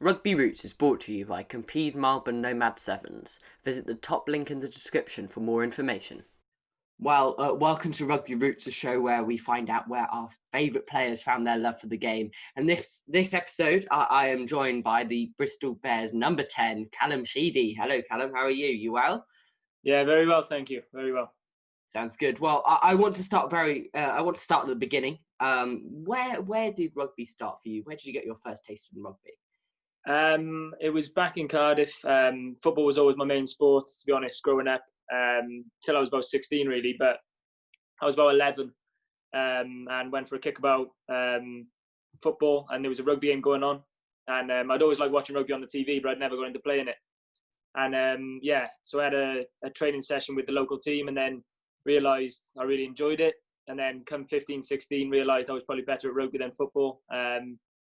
Rugby Roots is brought to you by Compede Melbourne Nomad Sevens. Visit the top link in the description for more information. Well, welcome to Rugby Roots, a show where we find out where our favourite players found their love for the game. And this episode, I am joined by the Bristol Bears number 10, Callum Sheedy. Hello, Callum. How are you? You well? Yeah, very well, thank you. Very well. Sounds good. Well, I want to start I want to start at the beginning. Where did rugby start for you? Where did you get your first taste in rugby? It was back in Cardiff. Football was always my main sport, to be honest, growing up, till I was about 16, really. But I was about 11 and went for a kickabout football, and there was a rugby game going on. And I'd always liked watching rugby on the TV, but I'd never got into playing it. And so I had a training session with the local team, and then realised I really enjoyed it. And then come 15, 16, realised I was probably better at rugby than football.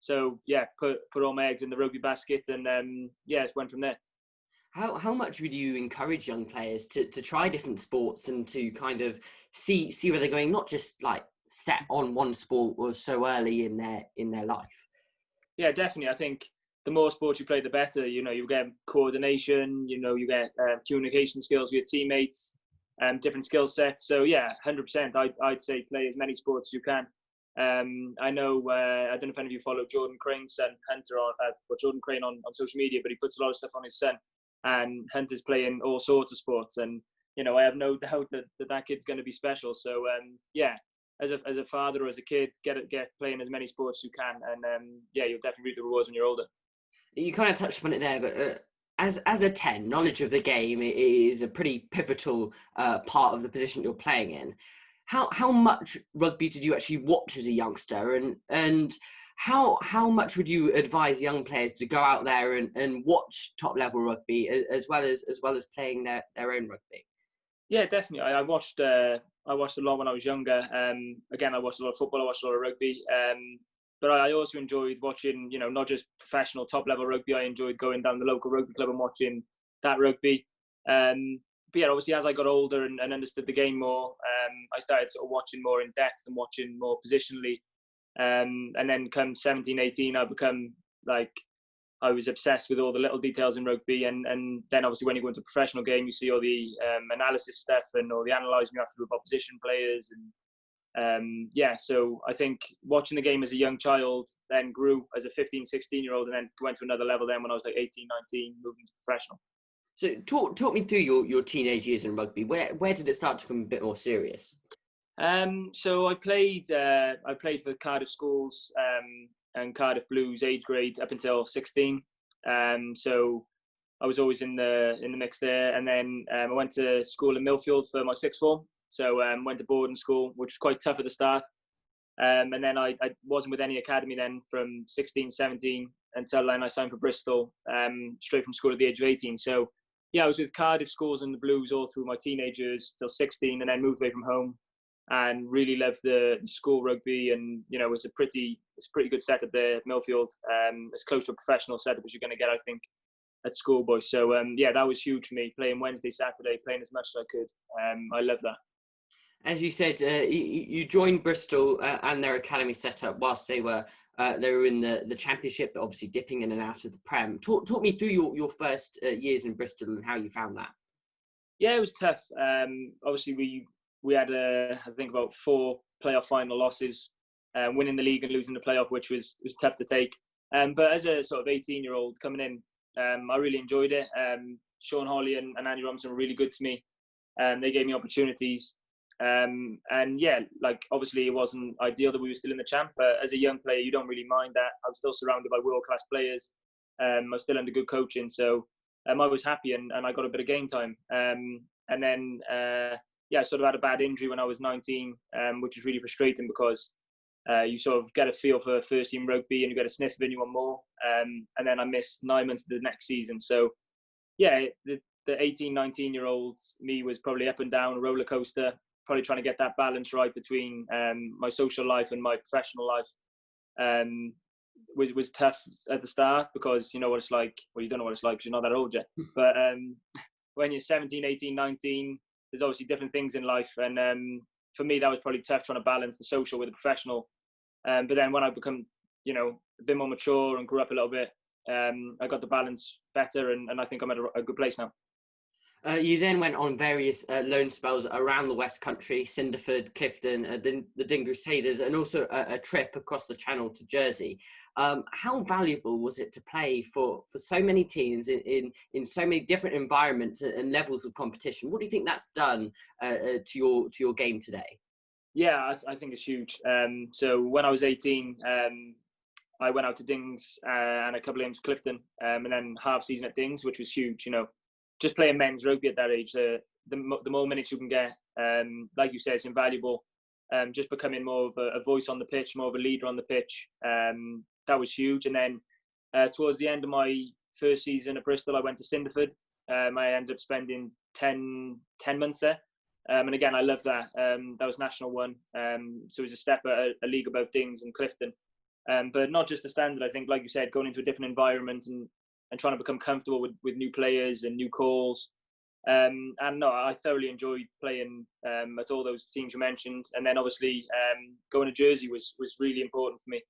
So yeah, put all my eggs in the rugby basket, and just went from there. How much would you encourage young players to try different sports and to kind of see where they're going, not just like set on one sport or so early in their life? Yeah, definitely. I think the more sports you play, the better. You get coordination. You get communication skills with your teammates, different skill sets. So yeah, 100%. I'd say play as many sports as you can. I know, I don't know if any of you follow Jordan Crane's son, Hunter, Jordan Crane on social media, but he puts a lot of stuff on his son, and Hunter's playing all sorts of sports, and I have no doubt that kid's going to be special. So as a father or as a kid, get playing as many sports as you can, and you'll definitely reap the rewards when you're older. You kind of touched upon it there, but as a 10, knowledge of the game is a pretty pivotal part of the position you're playing in. How much rugby did you actually watch as a youngster, and how much would you advise young players to go out there and watch top level rugby as well as playing their own rugby? Yeah, definitely. I watched a lot when I was younger. Again, I watched a lot of football. I watched a lot of rugby. But I also enjoyed watching, not just professional top level rugby. I enjoyed going down the local rugby club and watching that rugby. But yeah, obviously as I got older and understood the game more, I started sort of watching more in depth and watching more positionally. And then come 17, 18, I was obsessed with all the little details in rugby. And then obviously when you go into a professional game, you see all the analysis stuff and all the analysing you have to do with opposition players. And so I think watching the game as a young child then grew as a 15, 16-year-old, and then went to another level then when I was like 18, 19, moving to professional. So talk me through your teenage years in rugby. Where did it start to become a bit more serious? So I played for Cardiff schools and Cardiff Blues age grade up until 16. So I was always in the mix there, and then I went to school in Millfield for my sixth form. So went to boarding school, which was quite tough at the start. And then I wasn't with any academy then from 16, 17 until then I signed for Bristol straight from school at the age of 18. So yeah, I was with Cardiff schools and the Blues all through my teenage years till 16, and then moved away from home and really loved the school rugby. And it's a pretty good setup there at Millfield, as close to a professional setup as you're going to get, I think, at schoolboys. So that was huge for me, playing Wednesday, Saturday, playing as much as I could. I love that. As you said, you joined Bristol and their academy setup whilst they were in the Championship, but obviously dipping in and out of the Prem. Talk me through your first years in Bristol and how you found that. Yeah, it was tough. Obviously, we had I think about 4 playoff final losses, winning the league and losing the playoff, which was tough to take. But as a sort of 18-year-old coming in, I really enjoyed it. Sean Holly and Andy Robinson were really good to me. They gave me opportunities. Obviously it wasn't ideal that we were still in the champ, but as a young player, you don't really mind that. I was still surrounded by world-class players. I was still under good coaching, so I was happy, and I got a bit of game time. I sort of had a bad injury when I was 19, which was really frustrating because you sort of get a feel for first team rugby and you get a sniff of it and you want more. And then I missed 9 months of the next season. So yeah, the 18, 19-year-old me was probably up and down, a roller coaster, probably trying to get that balance right between my social life and my professional life. Was tough at the start because you know what it's like. Well, you don't know what it's like because you're not that old yet. But when you're 17, 18, 19, there's obviously different things in life. And for me, that was probably tough trying to balance the social with the professional. But then when I become, a bit more mature and grew up a little bit, I got the balance better, and I think I'm at a good place now. You then went on various loan spells around the West Country, Cinderford, Clifton, the Ding Crusaders, and also a trip across the Channel to Jersey. How valuable was it to play for so many teams in so many different environments and levels of competition? What do you think that's done to your game today? Yeah, I think it's huge. So when I was 18, I went out to Dings and a couple of games Clifton, and then half season at Dings, which was huge. Just playing men's rugby at that age, the more minutes you can get, like you said, it's invaluable. Just becoming more of a voice on the pitch, more of a leader on the pitch, that was huge. And then towards the end of my first season at Bristol, I went to Cinderford. I ended up spending 10 months there. And again, I love that. That was National 1. So it was a step at a league above Dings and Clifton. But not just the standard, I think, like you said, going into a different environment and trying to become comfortable with new players and new calls. And no, I thoroughly enjoyed playing at all those teams you mentioned. And then obviously going to Jersey was really important for me.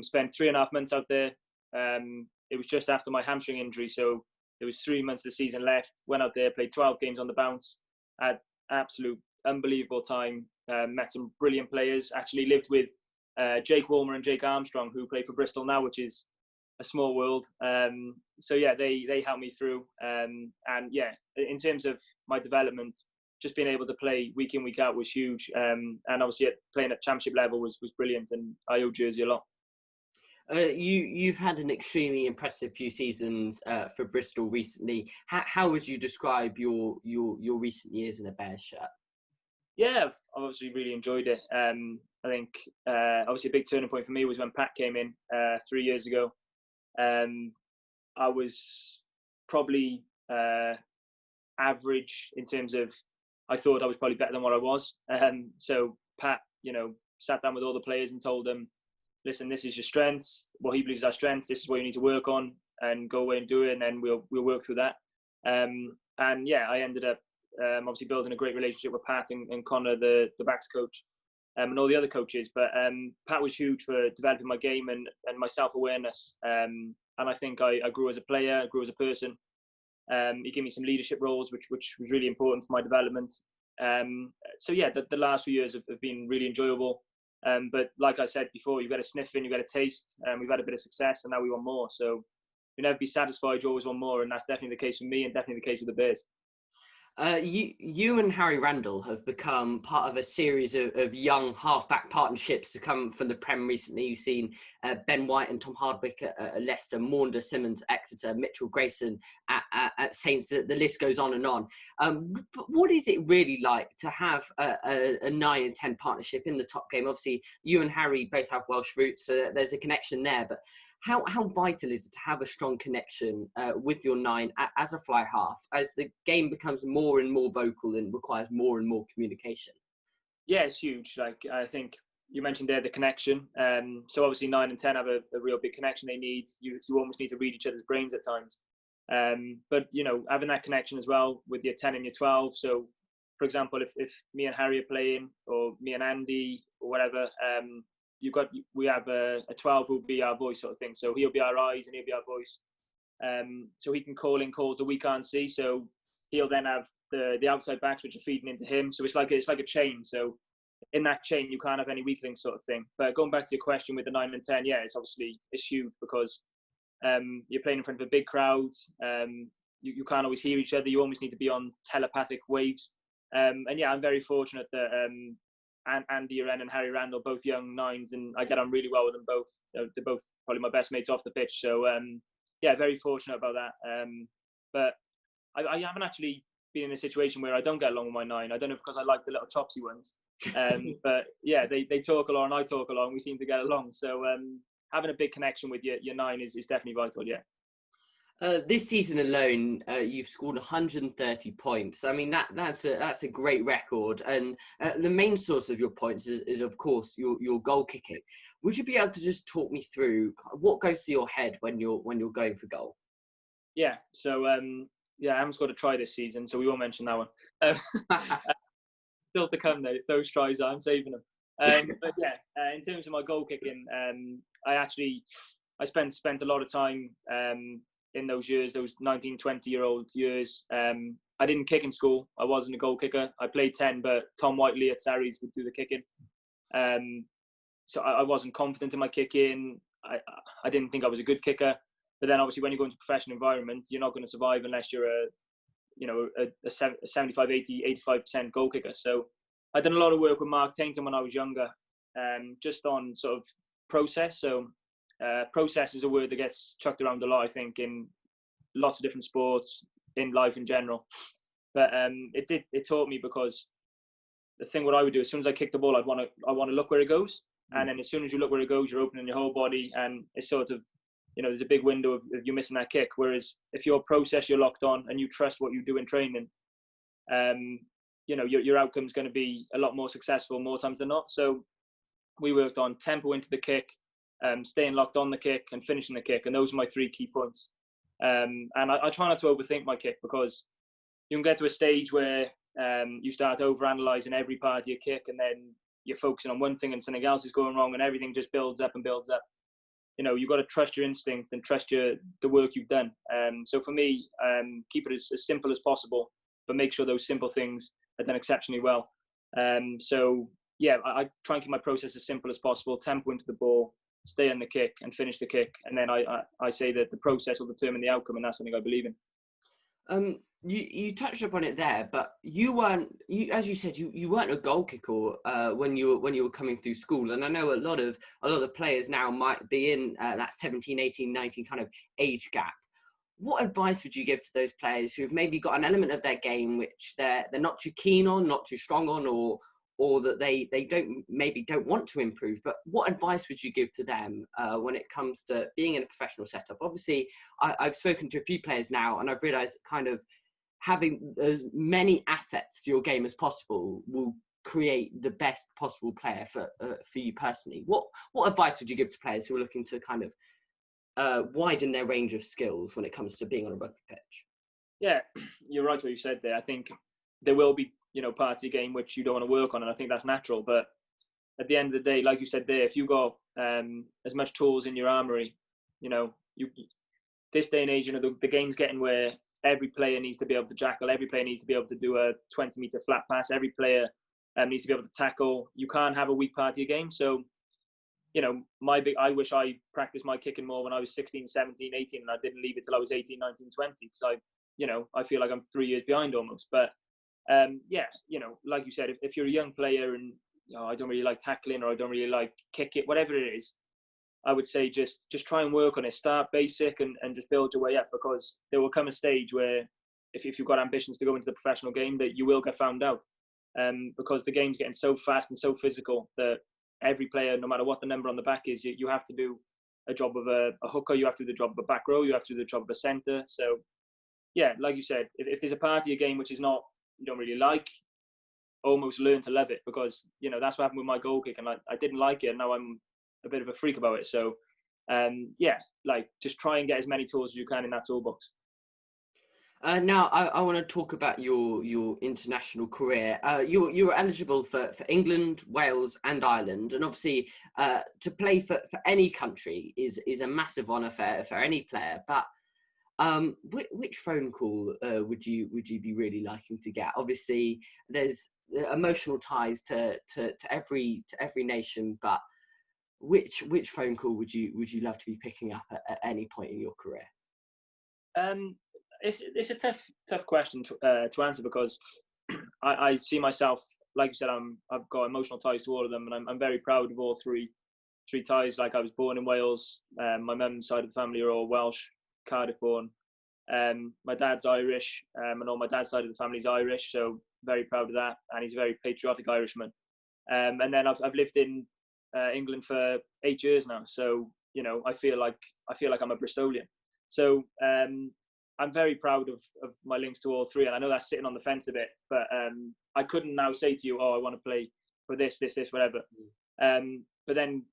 Spent 3.5 months out there. It was just after my hamstring injury, so there was 3 months of the season left. Went out there, played 12 games on the bounce. Had absolute unbelievable time. Met some brilliant players. Actually lived with Jake Walmer and Jake Armstrong, who play for Bristol now, which is a small world. So yeah, they helped me through. And yeah, in terms of my development, just being able to play week in, week out was huge. And obviously playing at championship level was brilliant, and I owe Jersey a lot. You've had an extremely impressive few seasons for Bristol recently. How would you describe your recent years in a Bears shirt? Yeah, I've obviously really enjoyed it. I think obviously a big turning point for me was when Pat came in 3 years ago. I was probably average in terms of, I thought I was probably better than what I was. So Pat, sat down with all the players and told them, listen, this is your strengths, what he believes are strengths, this is what you need to work on, and go away and do it, and then we'll work through that. And yeah, I ended up obviously building a great relationship with Pat and Connor, the backs coach, and all the other coaches. But Pat was huge for developing my game and my self-awareness. And I think I grew as a player, grew as a person. He gave me some leadership roles, which was really important for my development. So yeah, the last few years have been really enjoyable. But like I said before, you've got to sniff in, you've got to taste. We've had a bit of success, and now we want more. So you never be satisfied. You always want more, and that's definitely the case for me, and definitely the case with the Bears. You and Harry Randall have become part of a series of young halfback partnerships to come from the Prem recently. You've seen Ben White and Tom Hardwick at Leicester, Maunder Simmons at Exeter, Mitchell Grayson at Saints. The list goes on and on. But what is it really like to have a 9 and 10 partnership in the top game? Obviously, you and Harry both have Welsh roots, so there's a connection there. But how vital is it to have a strong connection with your 9 as a fly half, as the game becomes more and more vocal and requires more and more communication? Yeah, it's huge. Like, I think you mentioned there the connection. So obviously 9 and 10 have a real big connection. They need you almost need to read each other's brains at times. But having that connection as well with your 10 and your 12. So for example, if me and Harry are playing, or me and Andy or whatever, we have a 12 who'll be our voice, sort of thing. So he'll be our eyes and he'll be our voice. So he can call in calls that we can't see. So he'll then have the outside backs which are feeding into him. So it's like a chain. So in that chain you can't have any weaklings, sort of thing. But going back to your question with the 9 and 10, yeah, it's huge because you're playing in front of a big crowd. You can't always hear each other. You almost need to be on telepathic waves. And yeah, I'm very fortunate that Andy Uren and Harry Randall, both young 9s, and I get on really well with them both. They're both probably my best mates off the pitch. So yeah, very fortunate about that. But I haven't actually been in a situation where I don't get along with my 9. I don't know, because I like the little chopsy ones. But yeah, they talk along, I talk along. We seem to get along. So having a big connection with your 9 is definitely vital. Yeah. This season alone, you've scored 130 points. I mean, that's a great record, and the main source of your points is of course your goal kicking. Would you be able to just talk me through what goes through your head when you're going for goal? Yeah. So yeah, I haven't scored a try this season, so we won't mention that one. Still to come, though. Those tries, I'm saving them. But yeah, in terms of my goal kicking, I actually I spent a lot of time in those years, those 19, 20-year-old years. I didn't kick in school. I wasn't a goal kicker. I played 10, but Tom Whiteley at Sarries would do the kicking. So I wasn't confident in my kicking. I didn't think I was a good kicker. But then obviously when you go into a professional environment, you're not going to survive unless you're a 75, 80, 85% goal kicker. So I did a lot of work with Mark Tainton when I was younger, just on sort of process. So process is a word that gets chucked around a lot, I think, in lots of different sports, in life in general. But it taught me, because the thing what I would do, as soon as I kick the ball, I want to look where it goes. And then as soon as you look where it goes, you're opening your whole body, and it's sort of, there's a big window of you missing that kick. Whereas if your process, you're locked on and you trust what you do in training, your outcome's going to be a lot more successful more times than not. So we worked on tempo into the kick, staying locked on the kick, and finishing the kick. And those are my 3 key points. And I try not to overthink my kick, because you can get to a stage where you start overanalyzing every part of your kick, and then you're focusing on one thing and something else is going wrong, and everything just builds up and builds up. You've got to trust your instinct and trust the work you've done. So for me, keep it as simple as possible, but make sure those simple things are done exceptionally well. So yeah, I try and keep my process as simple as possible, tempo into the ball, stay on the kick and finish the kick. And then I say that the process will determine the outcome, and that's something I believe in. You touched upon it there, but as you said, you weren't a goal kicker when you were coming through school. And I know a lot of the players now might be in that 17, 18, 19 kind of age gap. What advice would you give to those players who've maybe got an element of their game which they're not too keen on, not too strong on, or that they don't want to improve? But what advice would you give to them when it comes to being in a professional setup? Obviously, I've spoken to a few players now, and I've realised kind of having as many assets to your game as possible will create the best possible player for you personally. What advice would you give to players who are looking to kind of widen their range of skills when it comes to being on a rugby pitch? Yeah, you're right what you said there. I think there will be parts of the game which you don't want to work on, and I think that's natural. But at the end of the day, like you said there, if you got as much tools in your armory, this day and age, the game's getting where every player needs to be able to jackal, every player needs to be able to do a 20-meter flat pass, every player needs to be able to tackle. You can't have a weak part of your game. So, I wish I practiced my kicking more when I was 16, 17, 18, and I didn't leave it till I was 18, 19, 20, because I feel like I'm 3 years behind almost. But like you said, if you're a young player and I don't really like tackling, or I don't really like kick it, whatever it is, I would say just try and work on it. Start basic and just build your way up, because there will come a stage where if you've got ambitions to go into the professional game, that you will get found out. Because the game's getting so fast and so physical that every player, no matter what the number on the back is, you have to do a job of a hooker, you have to do the job of a back row, you have to do the job of a centre. So yeah, like you said, if there's a part of your game which is not, you don't really like, almost learn to love it, because that's what happened with my goal kick, and I didn't like it, and now I'm a bit of a freak about it. So just try and get as many tools as you can in that toolbox. Now I want to talk about your international career. You were eligible for England, Wales and Ireland, and obviously to play for any country is a massive honour for any player. But which phone call would you be really liking to get? Obviously there's emotional ties to every nation, but which phone call would you love to be picking up at any point in your career? It's a tough question to answer, because I see myself, like you said, I've got emotional ties to all of them, and I'm very proud of all three ties. Like, I was born in Wales. My mum's side of the family are all Welsh, Cardiff born. My dad's Irish, and all my dad's side of the family is Irish, so very proud of that. And he's a very patriotic Irishman. And then I've lived in England for 8 years now, so I feel like I'm a Bristolian. So I'm very proud of my links to all three, and I know that's sitting on the fence a bit, but I couldn't now say to you, I want to play for this, whatever. But then,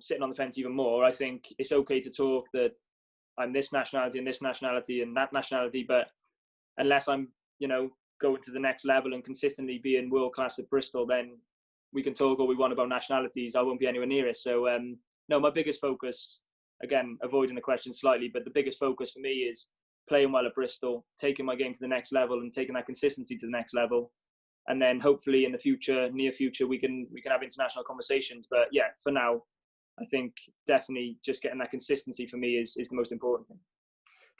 sitting on the fence even more, I think it's okay to talk that I'm this nationality and this nationality and that nationality, but unless I'm, going to the next level and consistently being world class at Bristol, then we can talk all we want about nationalities. I won't be anywhere near it. So, no, my biggest focus, again, avoiding the question slightly, but the biggest focus for me is playing well at Bristol, taking my game to the next level and taking that consistency to the next level. And then hopefully in the future, near future, we can have international conversations. But yeah, for now, I think definitely just getting that consistency for me is the most important thing.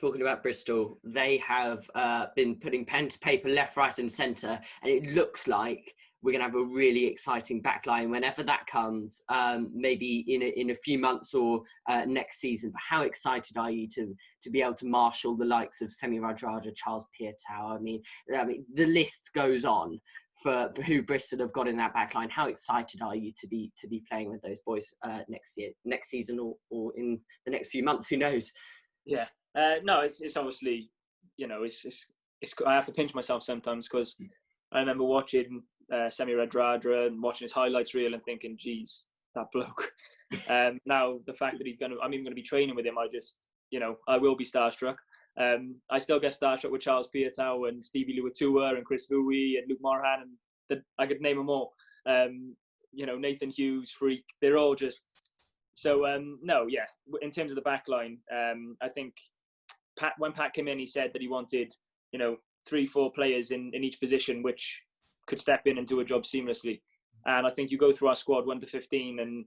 Talking about Bristol, they have been putting pen to paper left, right and centre, and it looks like we're going to have a really exciting backline whenever that comes, maybe in a few months or next season. But how excited are you to be able to marshal the likes of Semi Radradra, Charles Piatow? I mean, the list goes on for who Bristol have got in that backline. How excited are you to be playing with those boys next season, or in the next few months? Who knows? Yeah. No, it's obviously, it's I have to pinch myself sometimes, because I remember watching Semi Radradra and watching his highlights reel and thinking, geez, that bloke. Now the fact that I'm even going to be training with him, I will be starstruck. I still get starstruck with Charles Piatow and Stevie Luatua and Chris Vui and Luke Morahan, and I could name them all. Nathan Hughes, Freak, they're all just so. No, yeah. In terms of the back line, I think when Pat came in, he said that he wanted 3-4 players in each position which could step in and do a job seamlessly. And I think you go through our squad 1 to 15, and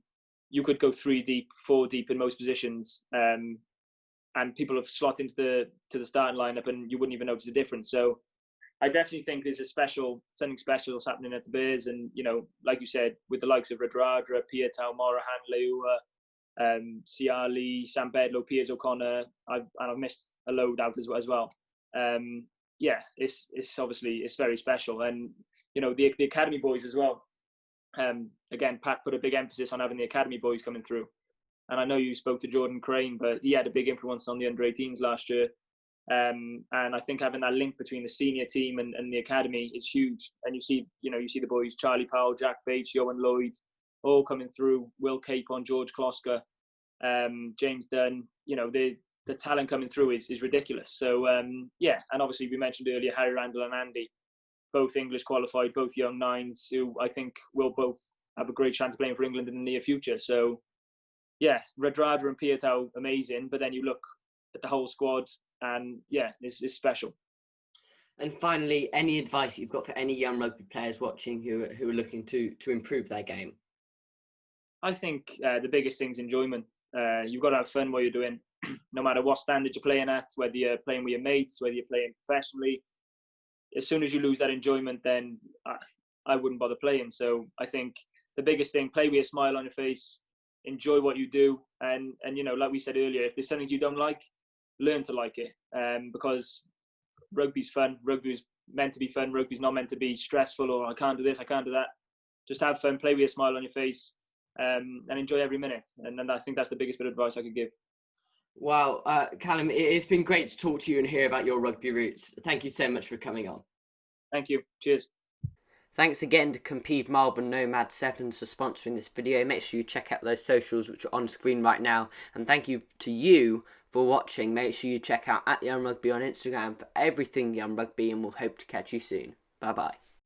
you could go 3 deep, 4 deep in most positions. And people have slot into the starting lineup, and you wouldn't even notice a difference. So I definitely think there's something special that's happening at the Bears. And like you said, with the likes of Radradra, Piatow, Morahan, Leua, Ciali, Sam Bedlow, Piers O'Connor, I've missed a load out as well. Yeah, it's obviously it's very special, and the academy boys as well. Again, Pat put a big emphasis on having the academy boys coming through. And I know you spoke to Jordan Crane, but he had a big influence on the under-18s last year. And I think having that link between the senior team and the academy is huge. And you see the boys, Charlie Powell, Jack Bates, Johan Lloyd, all coming through. Will Capon, George Kloska, James Dunn. The talent coming through is ridiculous. So yeah, and obviously we mentioned earlier Harry Randall and Andy, both English qualified, both young nines, who I think will both have a great chance of playing for England in the near future. So yeah, Radradra and Piatow, amazing. But then you look at the whole squad, and yeah, it's special. And finally, any advice you've got for any young rugby players watching who are looking to improve their game? I think the biggest thing is enjoyment. You've got to have fun while you're doing, no matter what standard you're playing at, whether you're playing with your mates, whether you're playing professionally. As soon as you lose that enjoyment, then I wouldn't bother playing. So I think the biggest thing, play with a smile on your face, enjoy what you do, and like we said earlier, if there's something you don't like, learn to like it, because rugby's fun. Rugby's meant to be fun. Rugby's not meant to be stressful, or I can't do this, I can't do that. Just have fun, play with a smile on your face, and enjoy every minute. And I think that's the biggest bit of advice I could give. Wow, Callum, it's been great to talk to you and hear about your rugby roots. Thank you so much for coming on. Thank you. Cheers. Thanks again to Compede Melbourne Nomad Sevens for sponsoring this video. Make sure you check out those socials which are on screen right now. And thank you to you for watching. Make sure you check out @YoungRugby on Instagram for everything Young Rugby, and we'll hope to catch you soon. Bye bye.